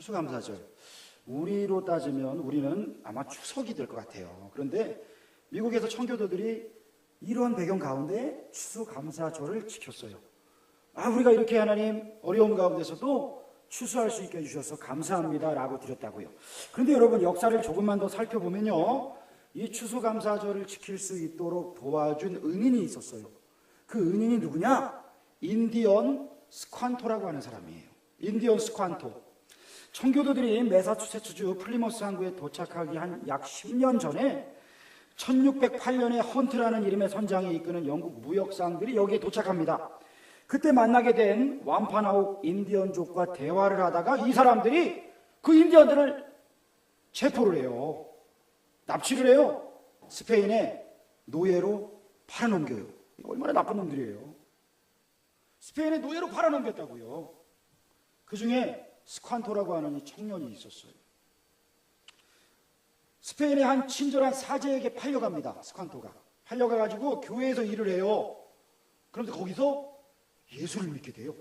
추수감사절. 우리로 따지면 우리는 아마 추석이 될 것 같아요. 그런데 미국에서 청교도들이 이런 배경 가운데 추수감사절을 지켰어요. 우리가 이렇게 하나님 어려움 가운데서도 추수할 수 있게 해주셔서 감사합니다 라고 드렸다고요. 그런데 여러분, 역사를 조금만 더 살펴보면요, 이 추수감사절을 지킬 수 있도록 도와준 은인이 있었어요. 그 은인이 누구냐? 인디언 스ኳ토라고 하는 사람이에요. 인디언 스ኳ토. 청교도들이 매사추세츠주 플리머스 항구에 도착하기 한 약 10년 전에 1608년에 헌트라는 이름의 선장이 이끄는 영국 무역상들이 여기에 도착합니다. 그때 만나게 된 완파나옥 인디언족과 대화를 하다가 이 사람들이 그 인디언들을 체포를 해요. 납치를 해요. 스페인에 노예로 팔아넘겨요. 얼마나 나쁜 놈들이에요. 스페인에 노예로 팔아넘겼다고요. 그 중에 스ኳ토라고 하는 이 청년이 있었어요. 스페인의 한 친절한 사제에게 팔려갑니다. 스ኳ토가 팔려가가지고 교회에서 일을 해요. 그런데 거기서 예수를 믿게 돼요.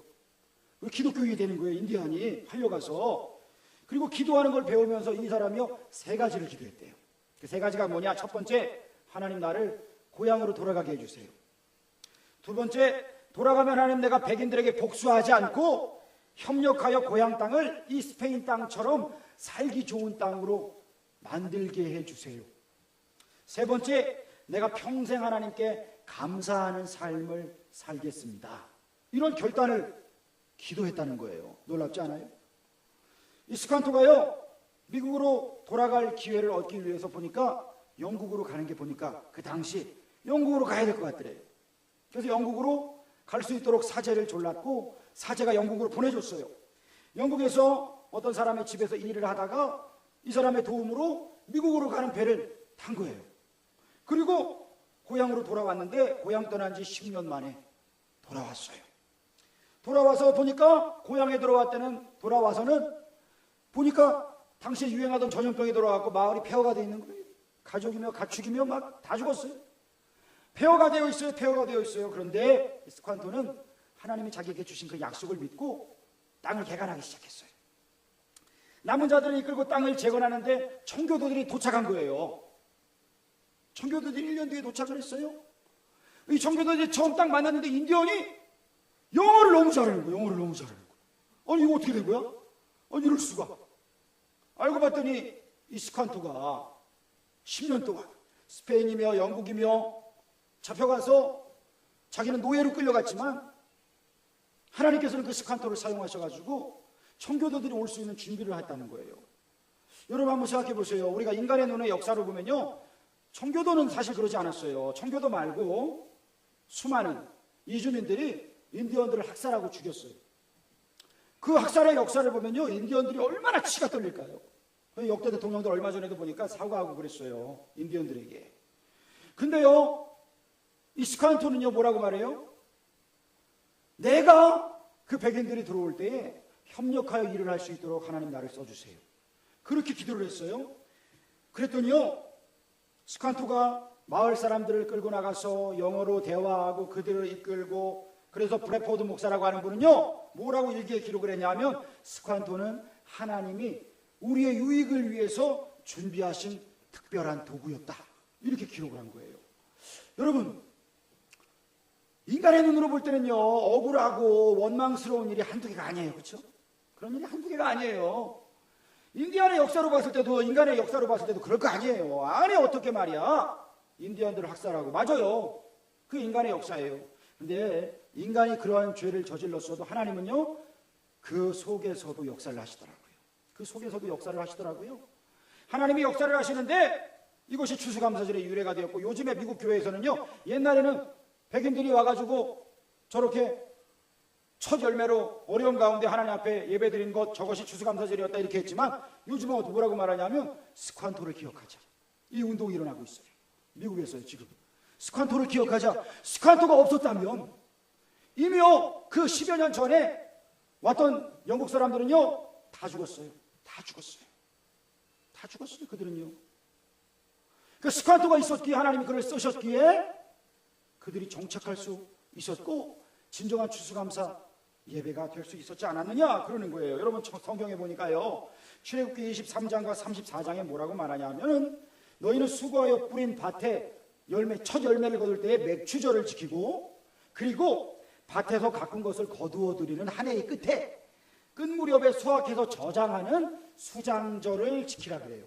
기독교인이 되는 거예요. 인디안이 팔려가서. 그리고 기도하는 걸 배우면서 이 사람이요, 3가지를 기도했대요. 그 3가지가 뭐냐? 첫 번째, 하나님 나를 고향으로 돌아가게 해주세요. 두 번째, 돌아가면 하나님 내가 백인들에게 복수하지 않고 협력하여 고향 땅을 이 스페인 땅처럼 살기 좋은 땅으로 만들게 해주세요. 세 번째, 내가 평생 하나님께 감사하는 삶을 살겠습니다. 이런 결단을 기도했다는 거예요. 놀랍지 않아요? 이 스칸토가요, 미국으로 돌아갈 기회를 얻기 위해서 보니까 영국으로 가는 게 보니까 그 당시 영국으로 가야 될 것 같더래요. 그래서 영국으로 갈 수 있도록 사제를 졸랐고 사제가 영국으로 보내줬어요. 영국에서 어떤 사람의 집에서 일을 하다가 이 사람의 도움으로 미국으로 가는 배를 탄 거예요. 그리고 고향으로 돌아왔는데 고향 떠난 지 10년 만에 돌아왔어요. 돌아와서 보니까 고향에 돌아와서는 보니까 당시에 유행하던 전염병이 돌아왔고 마을이 폐허가 되어 있는 거예요. 가족이며 가축이며 막 다 죽었어요. 폐허가 되어 있어요. 폐허가 되어 있어요. 그런데 스칸토는 하나님이 자기에게 주신 그 약속을 믿고 땅을 개간하기 시작했어요. 남은 자들을 이끌고 땅을 재건하는데 청교도들이 도착한 거예요. 청교도들이 1년 뒤에 도착을 했어요. 이 청교도들이 처음 딱 만났는데 인디언이 영어를 너무 잘하는 거예요. 영어를 너무 잘하는 거예요. 아니 이거 어떻게 된 거야? 아니 이럴 수가. 알고 봤더니 이 스칸토가 10년 동안 스페인이며 영국이며 잡혀가서 자기는 노예로 끌려갔지만 하나님께서는 그 스칸토를 사용하셔가지고 청교도들이 올 수 있는 준비를 했다는 거예요. 여러분 한번 생각해 보세요. 우리가 인간의 눈의 역사를 보면요, 청교도는 사실 그러지 않았어요. 청교도 말고 수많은 이주민들이 인디언들을 학살하고 죽였어요. 그 학살의 역사를 보면요, 인디언들이 얼마나 치가 떨릴까요? 역대 대통령들 얼마 전에도 보니까 사과하고 그랬어요, 인디언들에게. 근데요, 이 스칸토는요 뭐라고 말해요? 내가 그 백인들이 들어올 때에 협력하여 일을 할 수 있도록 하나님 나를 써주세요. 그렇게 기도를 했어요. 그랬더니요, 스칸토가 마을 사람들을 끌고 나가서 영어로 대화하고 그들을 이끌고, 그래서 브래포드 목사라고 하는 분은요 뭐라고 일기에 기록을 했냐면, 스칸토는 하나님이 우리의 유익을 위해서 준비하신 특별한 도구였다, 이렇게 기록을 한 거예요. 여러분, 인간의 눈으로 볼 때는요 억울하고 원망스러운 일이 한두 개가 아니에요. 그렇죠? 그런 일이 한두 개가 아니에요. 인디안의 역사로 봤을 때도, 인간의 역사로 봤을 때도 그럴 거 아니에요. 아니 어떻게 말이야, 인디언들을 학살하고. 맞아요, 그 인간의 역사예요. 근데 인간이 그러한 죄를 저질렀어도 하나님은요 그 속에서도 역사를 하시더라고요. 그 속에서도 역사를 하시더라고요. 하나님이 역사를 하시는데 이것이 추수감사절의 유래가 되었고, 요즘에 미국 교회에서는요, 옛날에는 백인들이 와가지고 저렇게 첫 열매로 어려운 가운데 하나님 앞에 예배드린 것, 저것이 추수감사절이었다 이렇게 했지만, 요즘은 뭐라고 말하냐면 스칸토를 기억하자, 이 운동이 일어나고 있어요. 미국에서요 지금. 스칸토를 기억하자. 스칸토가 없었다면 이미요 그 10여 년 전에 왔던 영국 사람들은요 다 죽었어요. 다 죽었어요. 다 죽었어요. 그들은요. 그 스칸토가 있었기에, 하나님이 그를 쓰셨기에 그들이 정착할 수 있었고 진정한 추수감사 예배가 될 수 있었지 않았느냐 그러는 거예요. 여러분 성경에 보니까요, 출애굽기 23장과 34장에 뭐라고 말하냐면, 너희는 수고하여 뿌린 밭에 첫 열매를 거둘 때에 맥추절을 지키고, 그리고 밭에서 가꾼 것을 거두어 드리는 한 해의 끝 무렵에 수확해서 저장하는 수장절을 지키라 그래요.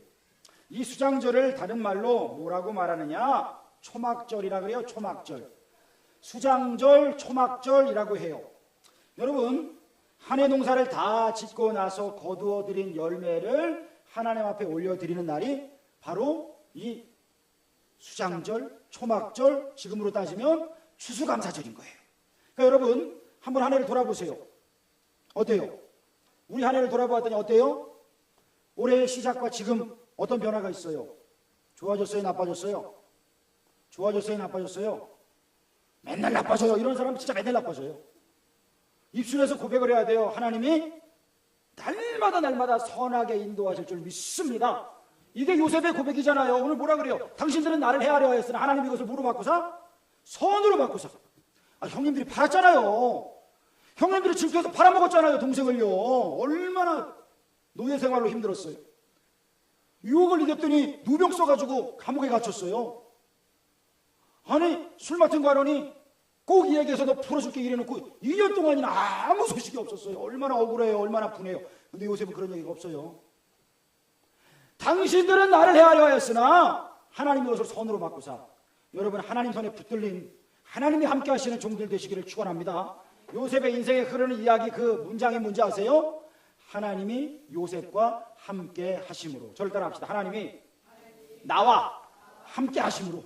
이 수장절을 다른 말로 뭐라고 말하느냐, 초막절이라 그래요. 초막절. 수장절, 초막절이라고 해요. 여러분, 한 해 농사를 다 짓고 나서 거두어 드린 열매를 하나님 앞에 올려드리는 날이 바로 이 수장절, 초막절, 지금으로 따지면 추수감사절인 거예요. 그러니까 여러분 한번 한 해를 돌아보세요. 어때요? 우리 한 해를 돌아보았더니 어때요? 올해의 시작과 지금 어떤 변화가 있어요? 좋아졌어요? 나빠졌어요? 좋아졌어요? 나빠졌어요? 맨날 나빠져요. 이런 사람은 진짜 맨날 나빠져요. 입술에서 고백을 해야 돼요. 하나님이 날마다 선하게 인도하실 줄 믿습니다. 이게 요셉의 고백이잖아요. 오늘 뭐라 그래요? 당신들은 나를 헤아려 했으나 하나님이 이것을 뭐로 바꾸사? 선으로 바꾸사. 형님들이 팔았잖아요. 형님들이 질투해서 팔아먹었잖아요. 동생을요. 얼마나 노예 생활로 힘들었어요. 유혹을 이겼더니 누병 써가지고 감옥에 갇혔어요. 아니 술 맡은 거 하더니 꼭 이 얘기에서도 풀어줄게 이래놓고 2년 동안이나 아무 소식이 없었어요. 얼마나 억울해요. 얼마나 분해요. 근데 요셉은 그런 얘기가 없어요. 당신들은 나를 헤아려 하였으나 하나님이 이것을 선으로 바꾸사 여러분 하나님 손에 붙들린 하나님이 함께 하시는 종들 되시기를 축원합니다. 요셉의 인생에 흐르는 이야기 그 문장이 뭔지 아세요? 하나님이 요셉과 함께 하심으로. 저를 따라 합시다. 하나님이 나와 함께 하심으로.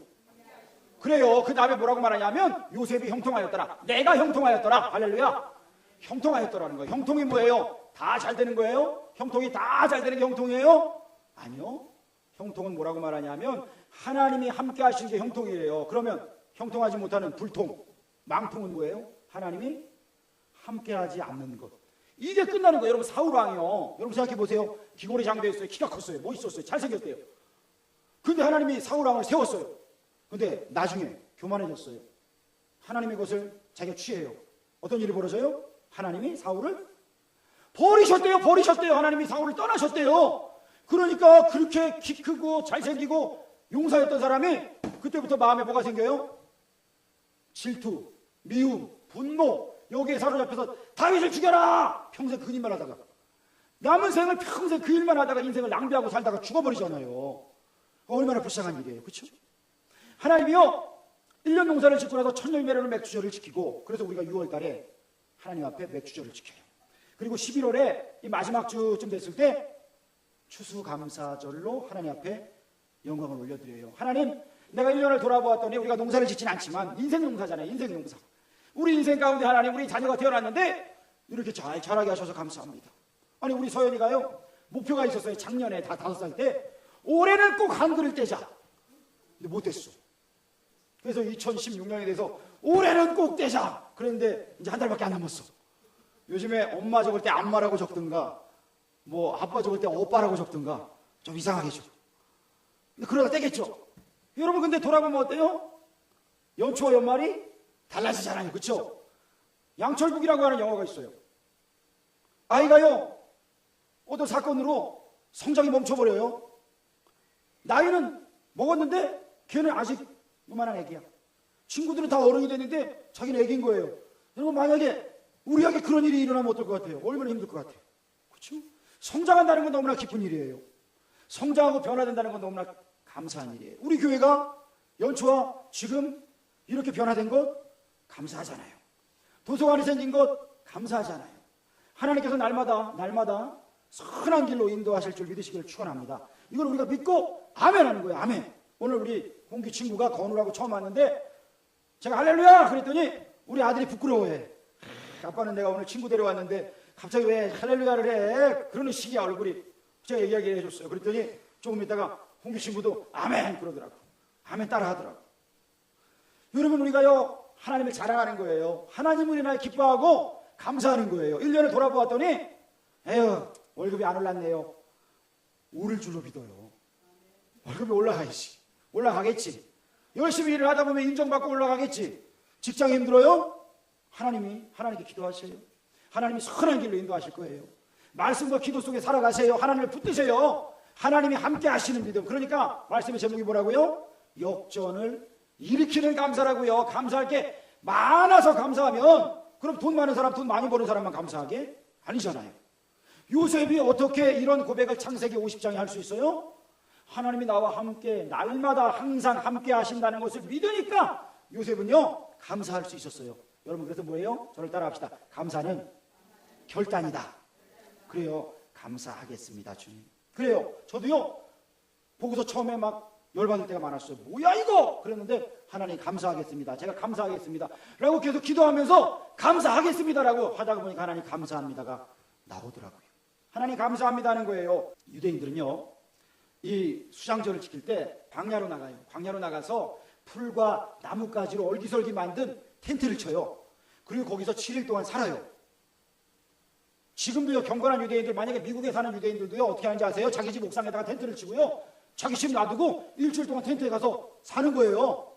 그래요. 그 다음에 뭐라고 말하냐면 요셉이 형통하였더라. 내가 형통하였더라. 할렐루야. 형통하였더라는 거예요. 형통이 뭐예요? 다 잘 되는 거예요? 형통이 다 잘 되는 게 형통이에요? 아니요. 형통은 뭐라고 말하냐면 하나님이 함께 하신 게 형통이래요. 그러면 형통하지 못하는 불통, 망통은 뭐예요? 하나님이 함께하지 않는 것. 이게 끝나는 거예요. 여러분 사울왕이요. 여러분 생각해 보세요. 기골이 장대였어요. 키가 컸어요. 멋있었어요. 잘생겼대요. 근데 하나님이 사울왕을 세웠어요. 근데 나중에 교만해졌어요. 하나님의 것을 자기가 취해요. 어떤 일이 벌어져요? 하나님이 사울을 버리셨대요. 하나님이 사울을 떠나셨대요. 그러니까 그렇게 키 크고 잘생기고 용사였던 사람이 그때부터 마음에 뭐가 생겨요? 질투, 미움, 분노. 여기에 사로잡혀서 다윗을 죽여라! 평생 그 일만 하다가 남은 생을 평생 그 일만 하다가 인생을 낭비하고 살다가 죽어버리잖아요. 얼마나 불쌍한 일이에요. 그렇죠? 하나님이요 1년 농사를 짓고 나서 천년매로는 맥주절을 지키고, 그래서 우리가 6월 달에 하나님 앞에 맥주절을 지켜요. 그리고 11월에 이 마지막 주쯤 됐을 때 추수감사절로 하나님 앞에 영광을 올려드려요. 하나님, 내가 1년을 돌아보았더니 우리가 농사를 짓진 않지만 인생 농사잖아요. 인생 농사. 우리 인생 가운데 하나님, 우리 자녀가 태어났는데 이렇게 잘 자라게 하셔서 감사합니다. 아니 우리 서연이가요 목표가 있었어요. 작년에 다 5살 때 올해는 꼭 한글을 떼자. 근데 못했어. 그래서 2016년이 돼서 올해는 꼭 떼자. 그랬는데 이제 한 달밖에 안 남았어. 요즘에 엄마 적을 때 안마라고 적든가 뭐 아빠 적을 때 오빠라고 적든가 좀 이상하게 적. 근데 그러다 떼겠죠. 여러분 근데 돌아보면 어때요? 연초와 연말이 달라지잖아요. 그렇죠? 양철북이라고 하는 영화가 있어요. 아이가요 어떤 사건으로 성장이 멈춰버려요. 나이는 먹었는데 걔는 아직 요만한 애기야. 친구들은 다 어른이 됐는데 자기는 애기인 거예요. 여러분 만약에 우리에게 그런 일이 일어나면 어떨 것 같아요? 얼마나 힘들 것 같아요? 그렇죠? 성장한다는 건 너무나 기쁜 일이에요. 성장하고 변화된다는 건 너무나 감사한 일이에요. 우리 교회가 연초와 지금 이렇게 변화된 것 감사하잖아요. 도서관이 생긴 것 감사하잖아요. 하나님께서 날마다 선한 길로 인도하실 줄 믿으시기를 축원합니다. 이걸 우리가 믿고 아멘 하는 거예요. 아멘. 오늘 우리 홍기 친구가 건우라고 처음 왔는데 제가 할렐루야 그랬더니 우리 아들이 부끄러워해. 아빠는 내가 오늘 친구 데려왔는데 갑자기 왜 할렐루야를 해? 그러는 식이야 얼굴이. 제가 얘기하게 해줬어요. 그랬더니 조금 있다가 홍기 친구도 아멘 그러더라고. 아멘 따라 하더라고. 여러분 우리가요 하나님을 자랑하는 거예요. 하나님을 인하여 기뻐하고 감사하는 거예요. 1년을 돌아보았더니 에휴 월급이 안 올랐네요. 오를 줄로 믿어요. 월급이 올라가겠지. 열심히 일을 하다 보면 인정받고 올라가겠지. 직장이 힘들어요? 하나님께 기도하세요. 하나님이 선한 길로 인도하실 거예요. 말씀과 기도 속에 살아가세요. 하나님을 붙드세요. 하나님이 함께 하시는 믿음. 그러니까 말씀의 제목이 뭐라고요? 역전을 일으키는 감사라고요. 감사할 게 많아서 감사하면 그럼 돈 많은 사람, 돈 많이 버는 사람만 감사하게? 아니잖아요. 요셉이 어떻게 이런 고백을 창세기 50장에 할 수 있어요? 하나님이 나와 함께 날마다 항상 함께 하신다는 것을 믿으니까 요셉은요 감사할 수 있었어요. 여러분 그래서 뭐예요? 저를 따라합시다. 감사는 결단이다. 그래요. 감사하겠습니다 주님. 그래요. 저도요 보고서 처음에 막 열받을 때가 많았어요. 뭐야 이거? 그랬는데 하나님 감사하겠습니다. 제가 감사하겠습니다 라고 계속 기도하면서 감사하겠습니다라고 하다가 보니까 하나님 감사합니다가 나오더라고요. 하나님 감사합니다 하는 거예요. 유대인들은요 이 수장절을 지킬 때 광야로 나가요. 광야로 나가서 풀과 나뭇가지로 얼기설기 만든 텐트를 쳐요. 그리고 거기서 7일 동안 살아요. 지금도요 경건한 유대인들, 만약에 미국에 사는 유대인들도요 어떻게 하는지 아세요? 자기 집 옥상에다가 텐트를 치고요 자기 집 놔두고 일주일 동안 텐트에 가서 사는 거예요.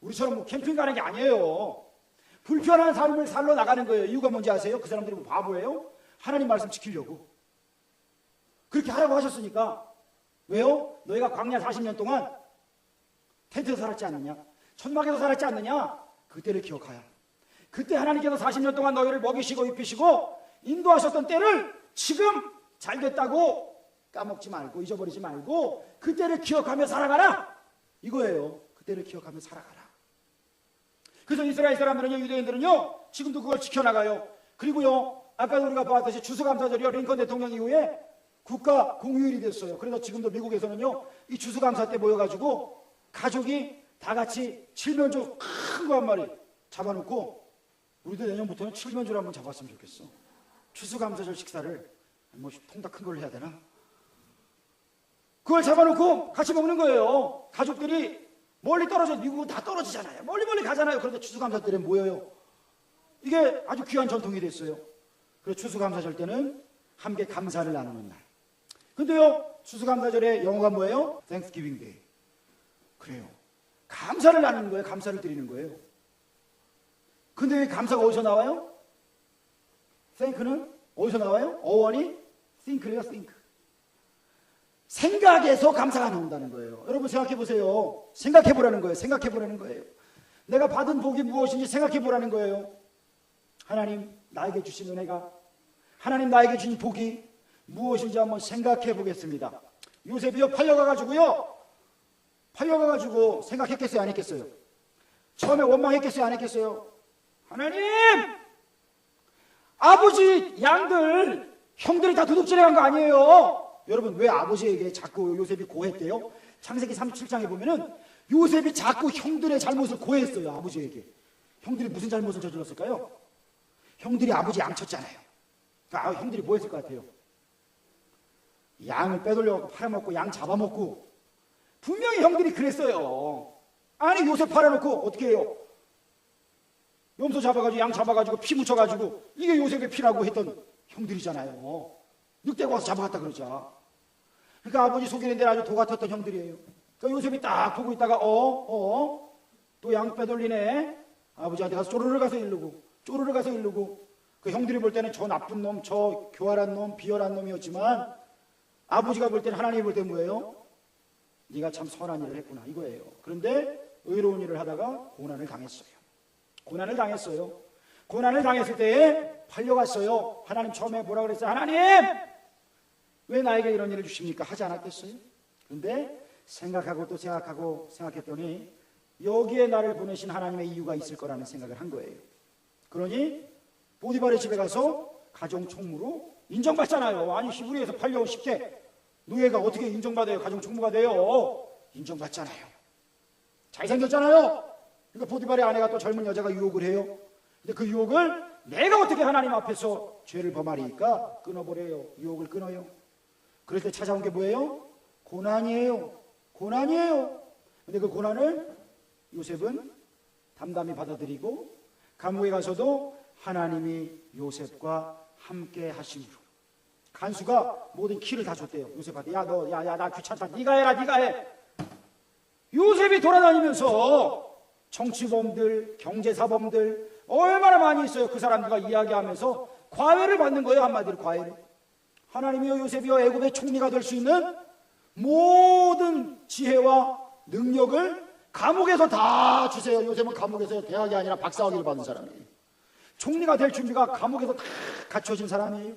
우리처럼 뭐 캠핑 가는 게 아니에요. 불편한 삶을 살러 나가는 거예요. 이유가 뭔지 아세요? 그 사람들이 뭐 바보예요? 하나님 말씀 지키려고 그렇게 하라고 하셨으니까. 왜요? 너희가 광야 40년 동안 텐트에서 살았지 않느냐? 천막에서 살았지 않느냐? 그때를 기억하야. 그때 하나님께서 40년 동안 너희를 먹이시고 입히시고 인도하셨던 때를 지금 잘 됐다고 까먹지 말고 잊어버리지 말고 그때를 기억하며 살아가라 이거예요. 그때를 기억하며 살아가라. 그래서 이스라엘 사람들은요, 유대인들은요, 지금도 그걸 지켜나가요. 그리고요, 아까 우리가 보았듯이 추수감사절이요, 링컨 대통령 이후에 국가 공휴일이 됐어요. 그래서 지금도 미국에서는요, 이 추수감사 때 모여가지고 가족이 다 같이 칠면조 큰 거 한 마리 잡아놓고, 우리도 내년부터는 칠면조를 한번 잡았으면 좋겠어. 추수감사절 식사를 뭐 통닭 큰 걸 해야 되나? 그걸 잡아놓고 같이 먹는 거예요. 가족들이 멀리 떨어져, 미국은 다 떨어지잖아요. 멀리 가잖아요. 그런데 추수감사 때는 모여요. 이게 아주 귀한 전통이 됐어요. 그래서 추수감사절 때는 함께 감사를 나누는 날. 근데요, 추수감사절의 영어가 뭐예요? Thanksgiving Day. 그래요. 감사를 나누는 거예요. 감사를 드리는 거예요. 근데 왜 감사가 어디서 나와요? Thank는 어디서 나와요? 어원이 think래요, think. 생각에서 감사가 나온다는 거예요. 여러분 생각해 보세요. 생각해 보라는 거예요. 생각해 보라는 거예요. 내가 받은 복이 무엇인지 생각해 보라는 거예요. 하나님 나에게 주신 은혜가, 하나님 나에게 주신 복이 무엇인지 한번 생각해 보겠습니다. 요셉이요, 팔려가가지고 생각했겠어요, 안 했겠어요? 처음에 원망했겠어요, 안 했겠어요? 하나님, 아버지 양들, 형들이 다 도둑질해 간 거 아니에요? 여러분, 왜 아버지에게 자꾸 요셉이 고했대요? 창세기 37장에 보면은 요셉이 자꾸 형들의 잘못을 고했어요, 아버지에게. 형들이 무슨 잘못을 저질렀을까요? 형들이 아버지 양 쳤잖아요. 그러니까 형들이 뭐 했을 것 같아요? 양을 빼돌려 팔아먹고 양 잡아먹고. 분명히 형들이 그랬어요. 아니, 요셉 팔아놓고 어떻게 해요? 염소 잡아가지고 양 잡아가지고 피 묻혀가지고 이게 요셉의 피라고 했던 형들이잖아요. 늑대가 와서 잡아갔다 그러자. 그러니까 아버지 속이는 데는 아주 도 같았던 형들이에요. 그러니까 요셉이 딱 보고 있다가 또 양 빼돌리네. 아버지한테 가서 쪼르르 가서 이르고 그 형들이 볼 때는 저 나쁜 놈, 저 교활한 놈, 비열한 놈이었지만 아버지가 볼 때는, 하나님이 볼 때는 뭐예요? 네가 참 선한 일을 했구나, 이거예요. 그런데 의로운 일을 하다가 고난을 당했어요. 고난을 당했을 때에 팔려갔어요. 하나님 처음에 뭐라 그랬어요? 하나님, 왜 나에게 이런 일을 주십니까? 하지 않았겠어요? 그런데 생각하고 또 생각했더니 여기에 나를 보내신 하나님의 이유가 있을 거라는 생각을 한 거예요. 그러니 보디발의 집에 가서 가정 총무로 인정받잖아요. 아니, 히브리에서 팔려온 10대 노예가 어떻게 인정받아요? 가정 총무가 돼요. 인정받잖아요. 잘생겼잖아요. 그러니까 보디발의 아내가 또 젊은 여자가 유혹을 해요. 근데 그 유혹을 내가 어떻게 하나님 앞에서 죄를 범하리까 끊어버려요. 유혹을 끊어요. 그럴 때 찾아온 게 뭐예요? 고난이에요. 근데 그 고난을 요셉은 담담히 받아들이고 감옥에 가서도 하나님이 요셉과 함께 하심으로, 간수가 모든 키를 다 줬대요. 요셉한테. 나 귀찮다. 네가 해. 요셉이 돌아다니면서 정치범들, 경제사범들 얼마나 많이 있어요. 그 사람들과 이야기하면서 과외를 받는 거예요. 한마디로 과외를. 하나님이요, 요셉이요, 애굽의 총리가 될 수 있는 모든 지혜와 능력을 감옥에서 다 주세요. 요셉은 감옥에서 대학이 아니라 박사학위를 받은 사람이에요. 총리가 될 준비가 감옥에서 다 갖춰진 사람이에요.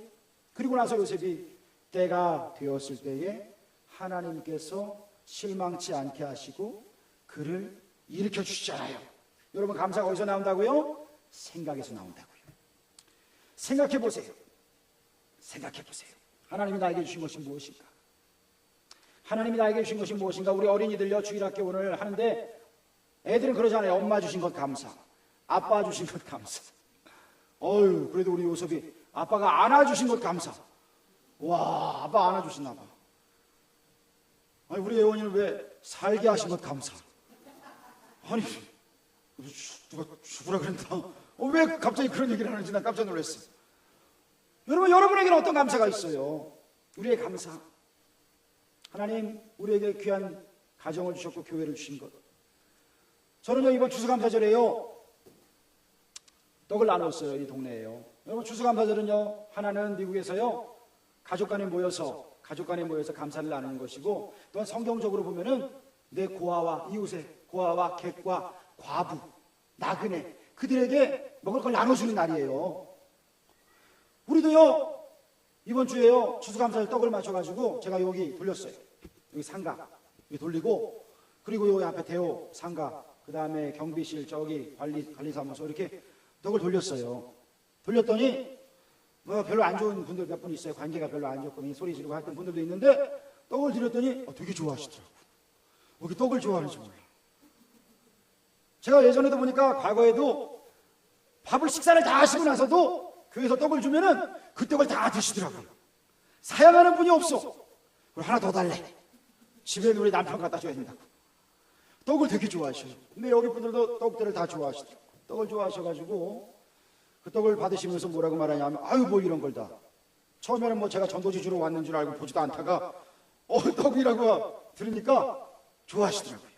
그리고 나서 요셉이 때가 되었을 때에 하나님께서 실망치 않게 하시고 그를 일으켜 주시잖아요. 여러분, 감사가 어디서 나온다고요? 생각에서 나온다고요. 생각해 보세요. 하나님이 나에게 주신 것이 무엇인가? 우리 어린이들요, 주일학교 오늘 하는데 애들은 그러잖아요. 엄마 주신 것 감사, 아빠 주신 것 감사. 그래도 우리 요셉이 아빠가 안아주신 것 감사. 와, 아빠 안아주시나 봐. 아니, 우리 예원이는 왜 살게 하신 것 감사. 아니, 누가 죽으라 그랬나? 왜 갑자기 그런 얘기를 하는지 난 깜짝 놀랐어. 여러분에게는 어떤 감사가 있어요? 우리의 감사. 하나님, 우리에게 귀한 가정을 주셨고 교회를 주신 것. 저는요, 이번 추수감사절에요, 떡을 나눴어요. 이 동네에요. 여러분, 추수감사절은요, 하나는 미국에서요, 가족 간에 모여서 감사를 나누는 것이고, 또한 성경적으로 보면은 내 고아와 이웃의 고아와 객과 과부, 나그네, 그들에게 먹을 걸 나눠주는 날이에요. 우리도요, 이번 주에요, 추수감사절 떡을 맞춰가지고 제가 여기 돌렸어요. 여기 상가 여기 돌리고, 그리고 여기 앞에 대호 상가, 그 다음에 경비실, 저기 관리사무소 이렇게 떡을 돌렸어요. 돌렸더니 뭐 별로 안 좋은 분들 몇 분 있어요. 관계가 별로 안 좋고 소리 지르고 했던 분들도 있는데 떡을 드렸더니 되게 좋아하시더라고요. 여기 떡을 좋아하는지 몰라. 제가 예전에도 보니까 과거에도 밥을 식사를 다 하시고 나서도 교회에서 떡을 주면은 그 떡을 다 드시더라고요. 사양하는 분이 없어. 그럼 하나 더 달래. 집에 우리 남편 갖다 줘야 된다고. 떡을 되게 좋아하셔요. 근데 여기 분들도 떡들을 다 좋아하시더라고요. 떡을 좋아하셔가지고 그 떡을 받으시면서 뭐라고 말하냐면 아유 뭐 이런 걸 다. 처음에는 뭐 제가 전도지 주러 왔는 줄 알고 보지도 않다가 떡이라고 들으니까 좋아하시더라고요.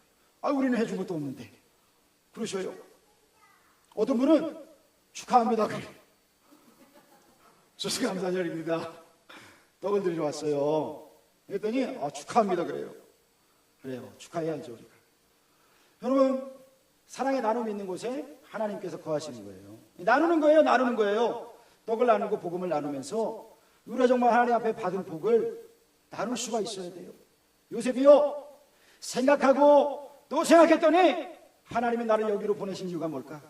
아 우리는 해준 것도 없는데. 그러셔요. 어떤 분은 축하합니다. 그래. 추수감사 절입니다. 떡을 드리러 왔어요. 그랬더니 축하합니다. 그래요. 그래요. 축하해야죠 우리가. 여러분 사랑의 나눔이 있는 곳에 하나님께서 거하시는 거예요. 나누는 거예요. 나누는 거예요. 떡을 나누고 복음을 나누면서 우리가 정말 하나님 앞에 받은 복을 나눌 수가 있어야 돼요. 요셉이요 생각하고 또 생각했더니 하나님이 나를 여기로 보내신 이유가 뭘까?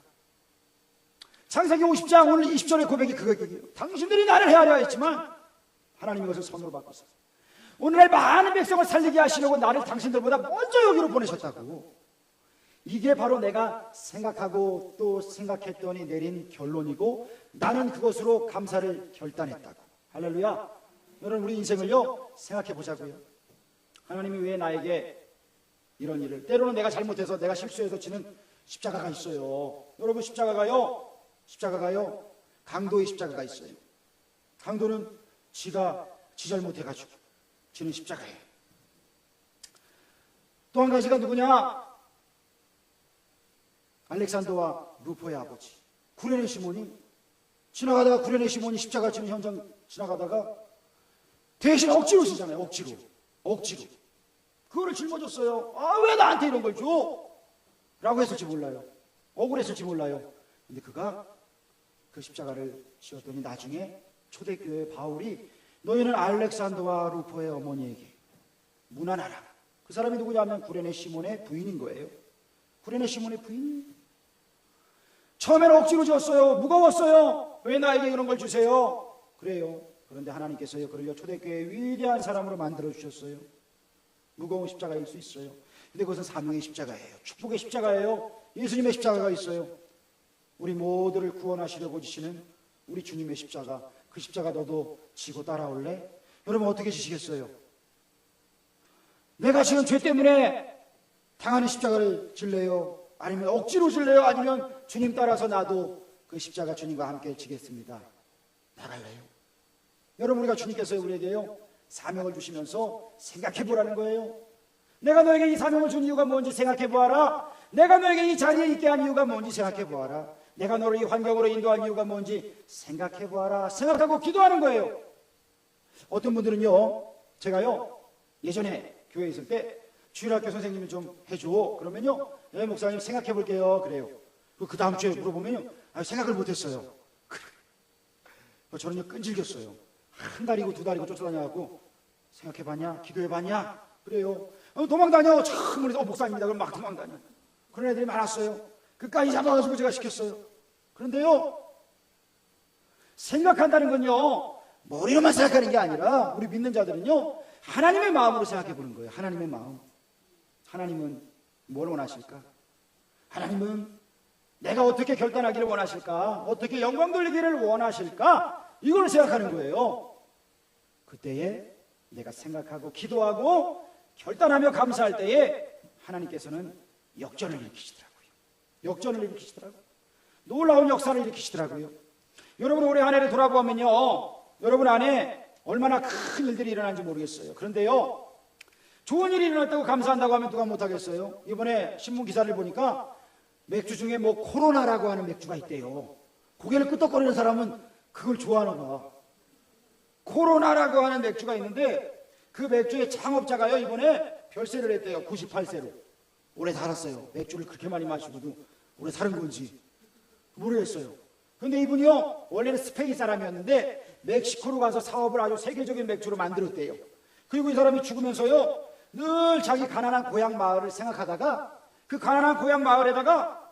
창세기 50장 오늘 20절의 고백이 그거예요. 당신들이 나를 헤아려 했지만 하나님이 그것을 선으로 바꿨어요. 오늘날 많은 백성을 살리게 하시려고 나를 당신들보다 먼저 여기로 보내셨다고. 이게 바로 내가 생각하고 또 생각했더니 내린 결론이고 나는 그것으로 감사를 결단했다고. 할렐루야. 여러분 우리 인생을요 생각해 보자고요. 하나님이 왜 나에게 이런 일을, 때로는 내가 잘못해서 내가 실수해서 지는 십자가가 있어요. 여러분 십자가가요 강도의 십자가가 있어요. 강도는 지 잘못해가지고 지는 십자가예요. 또 한 가지가 누구냐? 알렉산더와 루포의 아버지 구레네 시몬이 지나가다가 구레네 시몬이 십자가 지는 현장 지나가다가 대신 억지로 지잖아요. 억지로 그거를 짊어졌어요. 왜 나한테 이런 걸 줘? 라고 했을지 몰라요. 억울했을지 몰라요. 근데 그가 그 십자가를 지었더니 나중에 초대교회 바울이 너희는 알렉산더와 루포의 어머니에게 문안하라. 그 사람이 누구냐면 구레네 시몬의 부인인 거예요. 구레네 시몬의 부인. 처음에는 억지로 지었어요. 무거웠어요. 왜 나에게 이런 걸 주세요? 그래요. 그런데 하나님께서요 그를 초대교회의 위대한 사람으로 만들어 주셨어요. 무거운 십자가일 수 있어요. 근데 그것은 사명의 십자가예요. 축복의 십자가예요. 예수님의 십자가가 있어요. 우리 모두를 구원하시려고 지시는 우리 주님의 십자가. 그 십자가 너도 지고 따라올래? 여러분 어떻게 지시겠어요? 내가 지금 죄 때문에 당하는 십자가를 질래요? 아니면 억지로 질래요? 아니면 주님 따라서 나도 그 십자가 주님과 함께 지겠습니다. 나갈래요? 여러분 우리가 주님께서 우리에게요 사명을 주시면서 생각해 보라는 거예요. 내가 너에게 이 사명을 준 이유가 뭔지 생각해 보아라. 내가 너에게 이 자리에 있게 한 이유가 뭔지 생각해 보아라. 내가 너를 이 환경으로 인도한 이유가 뭔지 생각해 보아라. 생각하고 기도하는 거예요. 어떤 분들은요 제가요 예전에 교회에 있을 때 주일학교 선생님이 좀 해줘. 그러면요 네 목사님 생각해 볼게요. 그래요. 그 다음 주에 물어보면요 생각을 못했어요. 저는요 끈질겼어요. 한 달이고 두 달이고 쫓아다녀갖고 생각해봤냐? 기도해봤냐? 그래요. 도망다녀. 처음 그래서 목사입니다. 그럼 막 도망다녀. 그런 애들이 많았어요. 끝까지 잡아가지고 제가 시켰어요. 그런데요 생각한다는 건요 머리로만 생각하는 게 아니라 우리 믿는 자들은요 하나님의 마음으로 생각해 보는 거예요. 하나님의 마음. 하나님은 뭘 원하실까? 하나님은 내가 어떻게 결단하기를 원하실까? 어떻게 영광 돌리기를 원하실까? 이걸 생각하는 거예요. 그때에 내가 생각하고 기도하고 결단하며 감사할 때에 하나님께서는 역전을 일으키시더라고요. 놀라운 역사를 일으키시더라고요. 여러분 올해 한 해를 돌아보면요 여러분 안에 얼마나 큰 일들이 일어난지 모르겠어요. 그런데요 좋은 일이 일어났다고 감사한다고 하면 누가 못하겠어요? 이번에 신문 기사를 보니까 맥주 중에 뭐 코로나라고 하는 맥주가 있대요. 고개를 끄덕거리는 사람은 그걸 좋아하나 봐. 코로나라고 하는 맥주가 있는데 그 맥주의 창업자가요 이번에 별세를 했대요. 98세로. 오래 살았어요. 맥주를 그렇게 많이 마시고도 오래 사는 건지 모르겠어요. 근데 이분이요 원래는 스페인 사람이었는데 멕시코로 가서 사업을 아주 세계적인 맥주로 만들었대요. 그리고 이 사람이 죽으면서요 늘 자기 가난한 고향 마을을 생각하다가 그 가난한 고향 마을에다가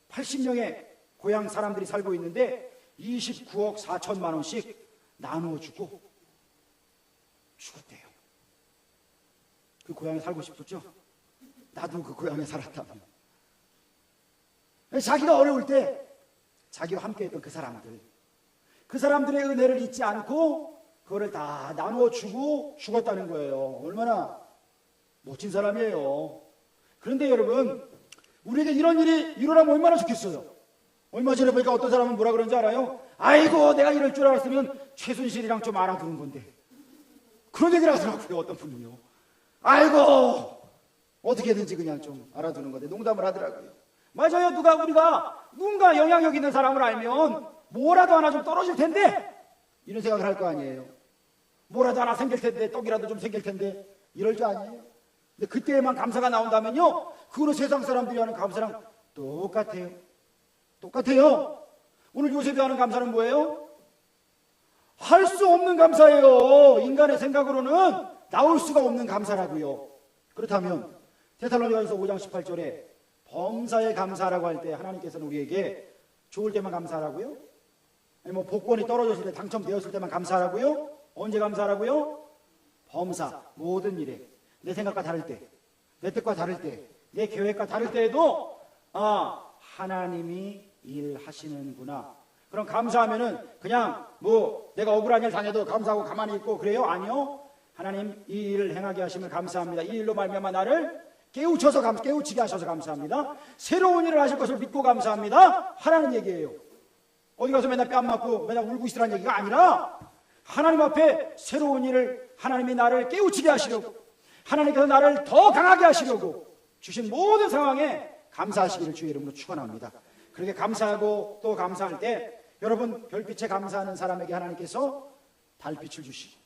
80명의 고향 사람들이 살고 있는데 29억 4천만 원씩 나누어 주고 죽었대요. 그 고향에 살고 싶었죠? 나도 그 고향에 살았다면. 자기가 어려울 때 자기와 함께했던 그 사람들의 은혜를 잊지 않고 그거를 다 나누어 주고 죽었다는 거예요. 얼마나 멋진 사람이에요. 그런데 여러분, 우리에게 이런 일이 일어나면 얼마나 좋겠어요. 얼마 전에 보니까 어떤 사람은 뭐라 그런지 알아요? 아이고, 내가 이럴 줄 알았으면 최순실이랑 좀 알아두는 건데. 그런 얘기를 하더라고요. 어떤 분은요. 아이고, 어떻게든지 그냥 좀 알아두는 건데 농담을 하더라고요. 맞아요. 누군가 영향력 있는 사람을 알면 뭐라도 하나 좀 떨어질 텐데 이런 생각을 할 거 아니에요. 뭐라도 하나 생길 텐데, 떡이라도 좀 생길 텐데 이럴 줄 아니에요. 근데 그때에만 감사가 나온다면요, 그거는 세상 사람들이 하는 감사랑 똑같아요. 오늘 요셉이 하는 감사는 뭐예요? 할 수 없는 감사예요. 인간의 생각으로는 나올 수가 없는 감사라고요. 그렇다면 데살로니가서 5장 18절에 범사에 감사라고 할 때 하나님께서는 우리에게 좋을 때만 감사하라고요? 아니 뭐 복권이 떨어졌을 때 당첨되었을 때만 감사하라고요? 언제 감사하라고요? 범사, 모든 일에 내 생각과 다를 때, 내 뜻과 다를 때, 내 계획과 다를 때에도 하나님이 일하시는구나. 그럼 감사하면은 그냥 뭐 내가 억울한 일 당해도 감사하고 가만히 있고 그래요? 아니요. 하나님 이 일을 행하게 하시면 감사합니다. 이 일로 말미암아 나를 깨우치게 하셔서 감사합니다. 새로운 일을 하실 것을 믿고 감사합니다. 하라는 얘기예요. 어디 가서 맨날 뺨 맞고 맨날 울고 있으라는 얘기가 아니라 하나님 앞에 새로운 일을 하나님이 나를 깨우치게 하시려고, 하나님께서 나를 더 강하게 하시려고 주신 모든 상황에 감사하시기를 주의 이름으로 축원합니다. 그렇게 감사하고 또 감사할 때 여러분, 별빛에 감사하는 사람에게 하나님께서 달빛을 주시고,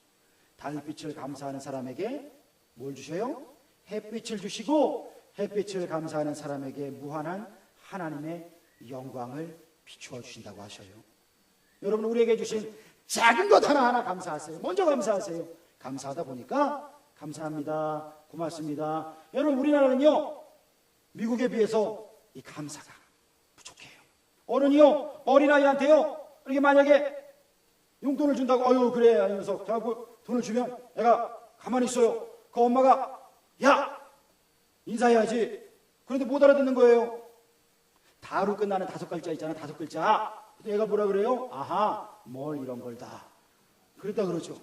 달빛을 감사하는 사람에게 뭘 주셔요? 햇빛을 주시고, 햇빛을 감사하는 사람에게 무한한 하나님의 영광을 비추어 주신다고 하셔요. 여러분, 우리에게 주신 작은 것 하나하나 감사하세요. 먼저 감사하세요. 감사하다 보니까 감사합니다, 고맙습니다. 여러분, 우리나라는요, 미국에 비해서 이 감사가 부족해요. 어른이요, 어린아이한테요, 이렇게 만약에 용돈을 준다고, 어유 그래, 이 녀석, 자꾸 돈을 주면 애가 가만히 있어요. 그 엄마가 야! 인사해야지. 그런데 못 알아듣는 거예요. 다로 끝나는 5글자 있잖아, 5글자. 얘가 뭐라 그래요? 아하, 뭘 이런 걸 다. 그랬다 그러죠.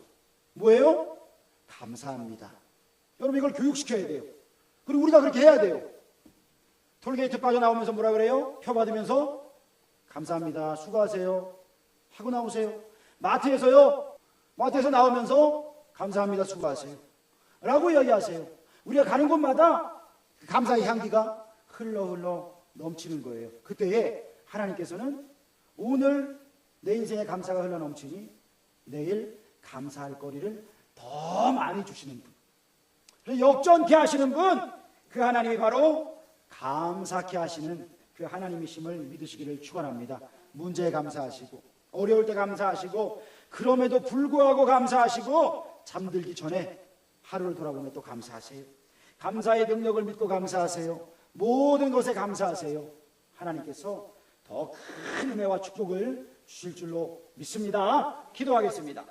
뭐예요? 감사합니다. 여러분, 이걸 교육시켜야 돼요. 그리고 우리가 그렇게 해야 돼요. 톨게이트 빠져나오면서 뭐라 그래요? 표 받으면서 감사합니다, 수고하세요 하고 나오세요. 마트에서 나오면서 감사합니다, 수고하세요 라고 이야기하세요. 우리가 가는 곳마다 감사의 향기가 흘러 넘치는 거예요. 그때에 하나님께서는 오늘 내 인생에 감사가 흘러 넘치니 내일 감사할 거리를 더 많이 주시는 분, 역전케 하시는 분, 그 하나님이 바로 감사케 하시는 그 하나님이심을 믿으시기를 축원합니다. 문제에 감사하시고, 어려울 때 감사하시고, 그럼에도 불구하고 감사하시고, 잠들기 전에 하루를 돌아보며 또 감사하세요. 감사의 능력을 믿고 감사하세요. 모든 것에 감사하세요. 하나님께서 더 큰 은혜와 축복을 주실 줄로 믿습니다. 기도하겠습니다.